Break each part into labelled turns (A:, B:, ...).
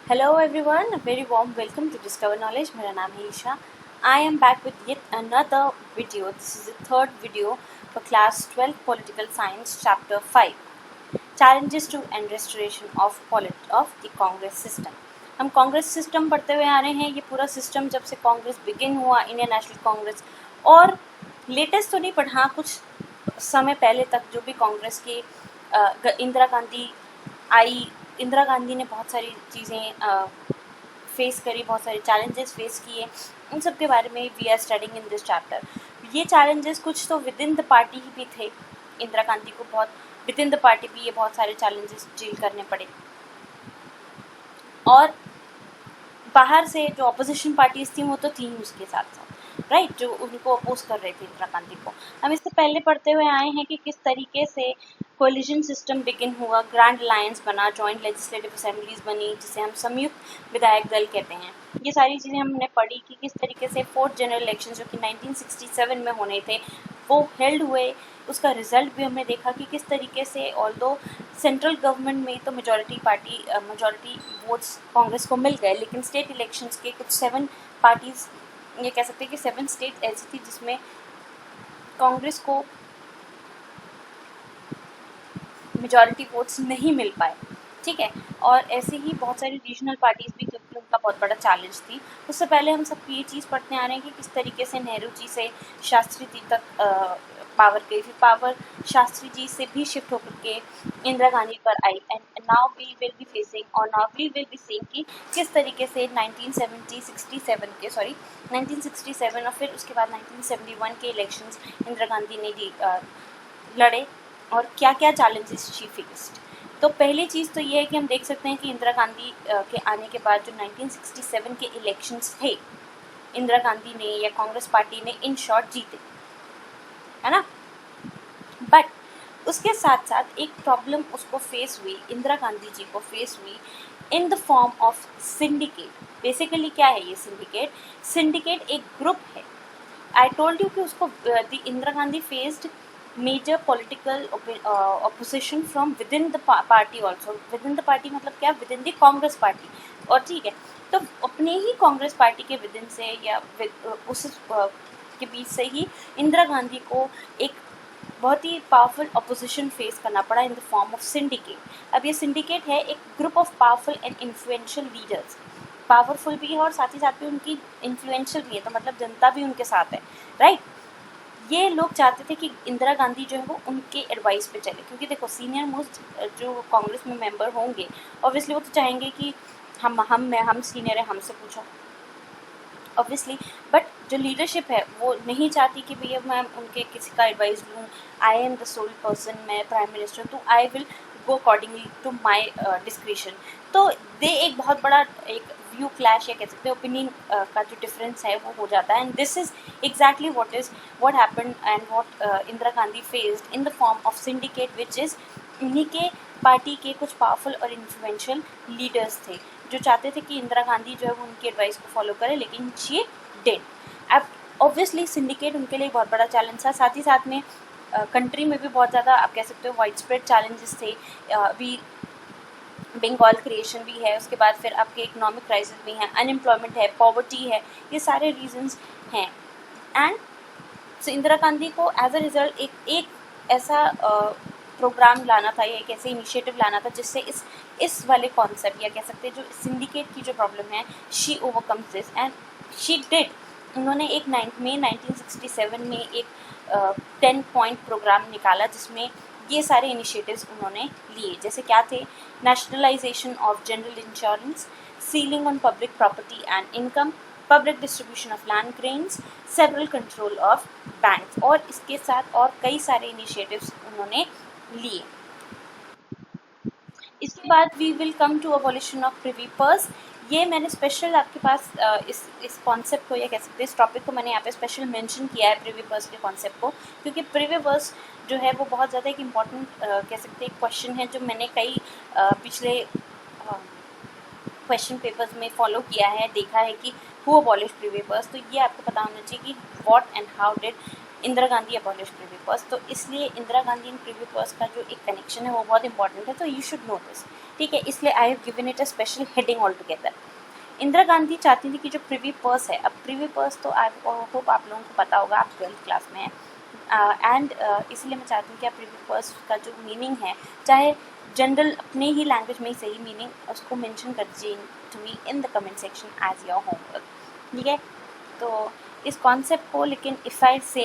A: Hello everyone, a very warm welcome to Discover Knowledge. मेरा नाम है Isha. I am back with yet another video. This is the third video for class 12 Political Science chapter 5. Challenges to and restoration of the Congress system. हम Congress system पढ़ते हुए आ रहे हैं. ये पूरा सिस्टम जब से कांग्रेस बिगिन हुआ, इंडियन नेशनल कांग्रेस, और लेटेस्ट तो नहीं पर हाँ कुछ समय पहले तक जो भी कांग्रेस की इंदिरा गांधी आई, इंदिरा गांधी ने बहुत सारी चीज़ें फेस करी, बहुत सारे चैलेंजेस फेस किए. उन सब के बारे में we are studying in this chapter. ये चैलेंजेस कुछ तो विद इन द पार्टी ही भी थे. इंदिरा गांधी को बहुत विद इन द पार्टी भी ये बहुत सारे चैलेंजेस डील करने पड़े, और बाहर से जो अपोजिशन पार्टीज थी वो तो थी ही उसके साथ साथ, राइट, जो उनको अपोज कर रहे थे इंदिरा गांधी को. हम इससे पहले पढ़ते हुए आए हैं कि किस तरीके से कोलिजन सिस्टम बिगिन हुआ, ग्रैंड अलायंस बना, जॉइंट लेजिस्लेटिव असेंबलीज बनी जिसे हम संयुक्त विधायक दल कहते हैं. ये सारी चीज़ें हमने पढ़ी कि किस तरीके से फोर्थ जनरल इलेक्शन जो कि 1967 में होने थे वो हेल्ड हुए. उसका रिजल्ट भी हमने देखा कि किस तरीके से ऑल्दो सेंट्रल गवर्नमेंट में तो मेजॉरिटी वोट्स कांग्रेस को मिल गए, लेकिन स्टेट इलेक्शंस के कुछ 7 पार्टीज, ये कह सकते हैं कि 7 स्टेट ऐसी थी जिसमें कांग्रेस को मेजॉरिटी वोट्स नहीं मिल पाए. ठीक है, और ऐसे ही बहुत सारी रीजनल पार्टीज भी क्योंकि उनका बहुत बड़ा चैलेंज थी. उससे पहले हम सब ये चीज़ पढ़ते आ रहे हैं कि किस तरीके से नेहरू जी से शास्त्री जी तक पावर गई, फिर पावर शास्त्री जी से भी शिफ्ट होकर के इंदिरा गांधी पर आई. And now we will be seeing कि किस तरीके से 1967 और फिर उसके बाद 1971 के इलेक्शंस इंदिरा गांधी ने लड़े और क्या क्या चैलेंजेस शी फेस्ड. तो पहली चीज़ तो ये है कि हम देख सकते हैं कि इंदिरा गांधी के आने के बाद जो 1967 के इलेक्शंस थे, इंदिरा गांधी ने या कांग्रेस पार्टी ने इन शॉर्ट जीते, है ना. बट उसके साथ साथ एक प्रॉब्लम उसको फेस हुई, इंदिरा गांधी जी को फेस हुई, in the form of syndicate. Basically क्या है ये सिंडिकेट एक ग्रुप है. आई टोल्ड यू कि उसको Indira Gandhi faced major political opposition from within the party also. Within the party मतलब क्या, within the Congress party. और ठीक है, तो अपने ही कांग्रेस पार्टी के विद इन से या उस के बीच से ही इंदिरा गांधी को एक बहुत ही पावरफुल अपोजिशन फेस करना पड़ा in the form of syndicate. अब ये सिंडिकेट है एक group of powerful and influential leaders. Powerful भी है और साथ ही साथ भी उनकी इन्फ्लुएंशियल भी है, तो मतलब जनता भी उनके साथ है, राइट. ये लोग चाहते थे कि इंदिरा गांधी जो है वो उनके एडवाइस पे चले, क्योंकि देखो सीनियर मोस्ट जो कांग्रेस में मेंबर होंगे ऑब्वियसली वो तो चाहेंगे कि हम सीनियर है, हमसे पूछो ऑब्वियसली. बट जो लीडरशिप है वो नहीं चाहती कि भैया मैं उनके किसी का एडवाइस लूँ. I am the sole person, मैं प्राइम मिनिस्टर, तो I will go accordingly to my discretion. तो दे एक बहुत बड़ा एक व्यू क्लैश या कह सकते हैं ओपिनियन का जो डिफरेंस है वो हो जाता है. And this is exactly what happened and what Indira Gandhi faced in the form of syndicate, which is उन्हीं के पार्टी के कुछ पावरफुल और इन्फ्लुएंशियल लीडर्स थे जो चाहते थे कि इंदिरा गांधी जो है वो उनकी एडवाइस को फॉलो करे, लेकिन शी डिड. अब ऑब्वियसली सिंडिकेट उनके लिए बहुत बड़ा चैलेंज था. साथ ही साथ में कंट्री में भी बहुत ज़्यादा आप कह सकते हो वाइड स्प्रेड चैलेंजेस थे. अभी बंगाल क्रिएशन भी है, उसके बाद फिर आपके इकोनॉमिक क्राइसिस भी हैं, अनएम्प्लॉयमेंट है, पॉवर्टी है, ये सारे रीजंस हैं. एंड सो इंदिरा गांधी को एज अ रिजल्ट एक ऐसा प्रोग्राम लाना था या एक ऐसे इनिशिएटिव लाना था जिससे इस वाले कॉन्सेप्ट या कह सकते हैं जो सिंडिकेट की जो प्रॉब्लम है she overcomes this, and she did. उन्होंने एक मई 1967 में एक 10 पॉइंट प्रोग्राम निकाला जिसमें ये सारे इनिशिएटिव्स उन्होंने लिए. जैसे क्या थे, nationalisation of general insurance, ceiling on public property and income, public distribution of land grains, several control of banks, और इसके साथ और कई सारे इनिशिएटिव्स उन्होंने लिए. इसके बाद we will come to abolition of privy purse. ये मैंने स्पेशल आपके पास इस कॉन्सेप्ट को या कह सकते हैं इस टॉपिक को मैंने यहाँ पे स्पेशल मेंशन किया है, प्रिवी पर्स के कॉन्सेप्ट को, क्योंकि प्रिवी पर्स जो है वो बहुत ज़्यादा एक इम्पॉर्टेंट कह सकते हैं क्वेश्चन है जो मैंने कई पिछले क्वेश्चन पेपर्स में फॉलो किया है, देखा है कि हु अबॉलिश प्रिवी पर्स. तो ये आपको पता होना चाहिए कि what and how did Indira Gandhi abolish privy purse, तो इसलिए Indira Gandhi and privy purse का जो एक कनेक्शन है वो बहुत इंपॉर्टेंट है, तो यू शुड नो दिस, ठीक है। इसलिए I have given it a special heading all together. Indira Gandhi चाहती थी कि जो प्रिवी पर्स है, अब प्रिवी पर्स तो आई होप आप लोगों को पता होगा, आप 12th क्लास में हैं, एंड इसलिए मैं चाहती हूँ कि आप प्रिवी पर्स का जो मीनिंग है, चाहे जनरल अपने ही लैंग्वेज में ही सही मीनिंग, उसको मेंशन कर दीजिए to me in the comment section as your homework, ठीक है। तो इस कॉन्सेप्ट को, लेकिन इफ़ आई से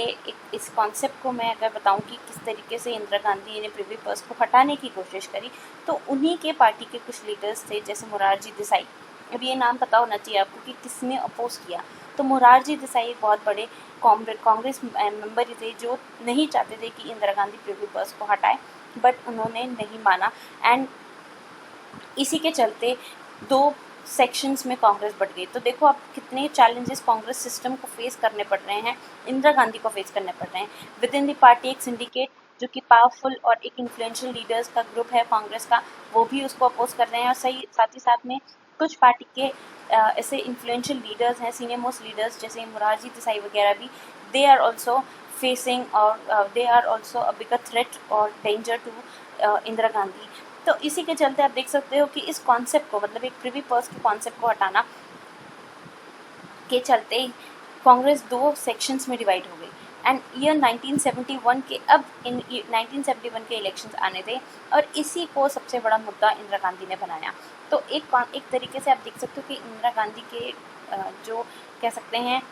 A: इस कॉन्सेप्ट को मैं अगर बताऊं कि किस तरीके से इंदिरा गांधी ने प्रिवी पर्स को हटाने की कोशिश करी, तो उन्हीं के पार्टी के कुछ लीडर्स थे, जैसे मोरारजी देसाई। अब ये नाम पता होना चाहिए आपको कि किसने अपोज किया। तो मोरारजी देसाई एक बहुत बड़े कांग्रेस मेंबर थे, जो नहीं चाहते थे कि इंदिरा गांधी प्रिवी पर्स को हटाए, बट उन्होंने नहीं माना, एंड इसी के चलते 2 सेक्शंस में कांग्रेस बढ़ गई। तो देखो अब कितने चैलेंजेस कांग्रेस सिस्टम को फेस करने पड़ रहे हैं, इंदिरा गांधी को फेस करने पड़ रहे हैं। विद इन द पार्टी एक सिंडिकेट जो कि पावरफुल और एक इन्फ्लुएंशियल लीडर्स का ग्रुप है कांग्रेस का, वो भी उसको अपोज कर रहे हैं, और साथ ही साथ में कुछ पार्टी के ऐसे इन्फ्लुएंशियल लीडर्स हैं, सीनियर मोस्ट लीडर्स जैसे मोरारजी देसाई वगैरह भी, दे आर ऑल्सो फेसिंग और they are also a bigger threat और डेंजर टू इंदिरा गांधी। तो इसी के चलते आप देख सकते हो कि इस कॉन्सेप्ट को, मतलब एक प्रिवी पर्स के कॉन्सेप्ट को हटाना के चलते कांग्रेस 2 सेक्शंस में डिवाइड हो गई। एंड ईयर 1971 के, अब इन 1971 के इलेक्शंस आने थे, और इसी को सबसे बड़ा मुद्दा इंदिरा गांधी ने बनाया। तो एक तरीके से आप देख सकते हो कि इंदिरा गांधी के जो कह सकते हैं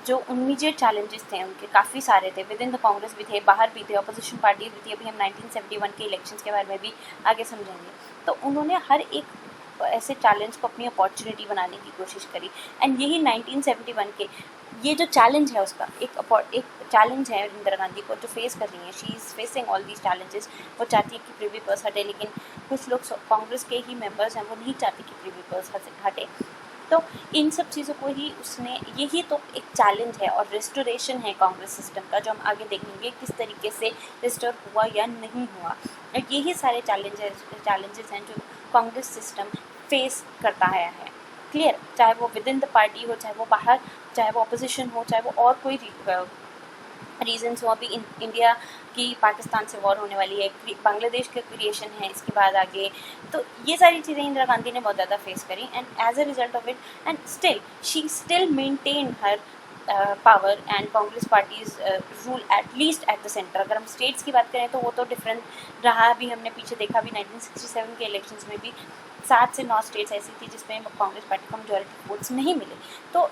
A: जो इमीडिएट चैलेंजेस थे उनके काफ़ी सारे थे, विद इन द कांग्रेस भी थे, बाहर भी थे, अपोजिशन पार्टी भी थी। अभी हम 1971 के इलेक्शंस के बारे में भी आगे समझेंगे। तो उन्होंने हर एक ऐसे चैलेंज को अपनी अपॉर्चुनिटी बनाने की कोशिश करी, एंड यही 1971 के ये जो चैलेंज है उसका एक चैलेंज है इंदिरा गांधी को जो फेस कर रही है, she is facing all these challenges. वो चाहती है कि प्रिवी पर्स हटे, लेकिन कुछ लोग कांग्रेस के ही मेंबर्स हैं, वो नहीं चाहते कि प्रिवी पर्स हटे। तो इन सब चीज़ों को ही उसने, यही तो एक चैलेंज है और रेस्टोरेशन है कांग्रेस सिस्टम का, जो हम आगे देखेंगे किस तरीके से रिस्टोर हुआ या नहीं हुआ। और यही सारे चैलेंजेस हैं जो कांग्रेस सिस्टम फेस करता आया है। क्लियर, चाहे वो विद इन द पार्टी हो, चाहे वो बाहर, चाहे वो अपोजिशन हो, चाहे वो और कोई रीजन्स हो। अभी इंडिया की पाकिस्तान से वॉर होने वाली है, बांग्लादेश का क्रिएशन है इसके बाद आगे, तो ये सारी चीज़ें इंदिरा गांधी ने बहुत ज़्यादा फेस करी, and as a result of it, and she still maintain her power and Congress parties rule at least at the center. अगर हम स्टेट्स की बात करें तो वो तो डिफरेंट रहा, अभी हमने पीछे देखा भी 1967 के इलेक्शंस में भी 7 से 9 स्टेट्स ऐसी थी जिसमें कांग्रेस पार्टी को मेजॉरिटी वोट्स नहीं मिले। तो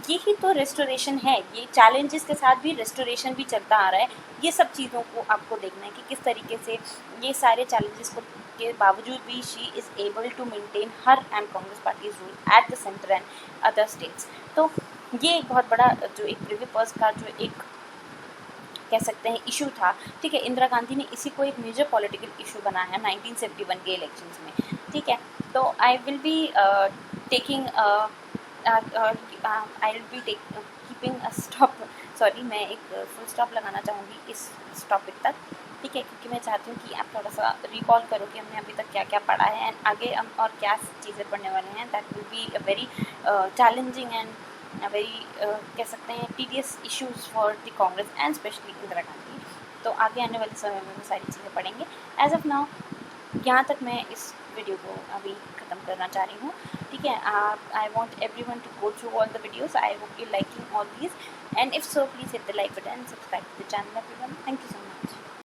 A: यही तो रेस्टोरेशन है, ये चैलेंजेस के साथ भी रेस्टोरेशन भी चलता आ रहा है। ये सब चीज़ों को आपको देखना है कि किस तरीके से ये सारे चैलेंजेस को के बावजूद भी she is able to maintain her and Congress parties rule at the center and other states. तो ये एक बहुत बड़ा जो एक प्रिवी पर्स का जो एक कह सकते हैं इशू था, ठीक है। इंदिरा गांधी ने इसी को एक मेजर पॉलिटिकल इशू बनाया 1971 के इलेक्शंस में, ठीक है। तो I will be taking I will be keeping a stop, sorry, मैं एक फुल स्टॉप लगाना चाहूँगी इस टॉपिक तक, ठीक है, क्योंकि मैं चाहती हूँ कि आप थोड़ा सा रिकॉल करो कि हमने अभी तक क्या क्या पढ़ा है, एंड आगे हम और क्या चीज़ें पढ़ने वाले हैं। That will be a very challenging and very कह सकते हैं tedious issues for the Congress and specially Indira Gandhi. तो आगे आने वाले समय में सारी चीज़ें पढ़ेंगे। एज ऑफ नाउ यहाँ तक मैं इस वीडियो को अभी ख़त्म करना चाह रही हूँ, ठीक है। I want every one to go through all the videos. I hope you liking all these, and if so please hit the like button, subscribe to the channel everyone. Thank you so much.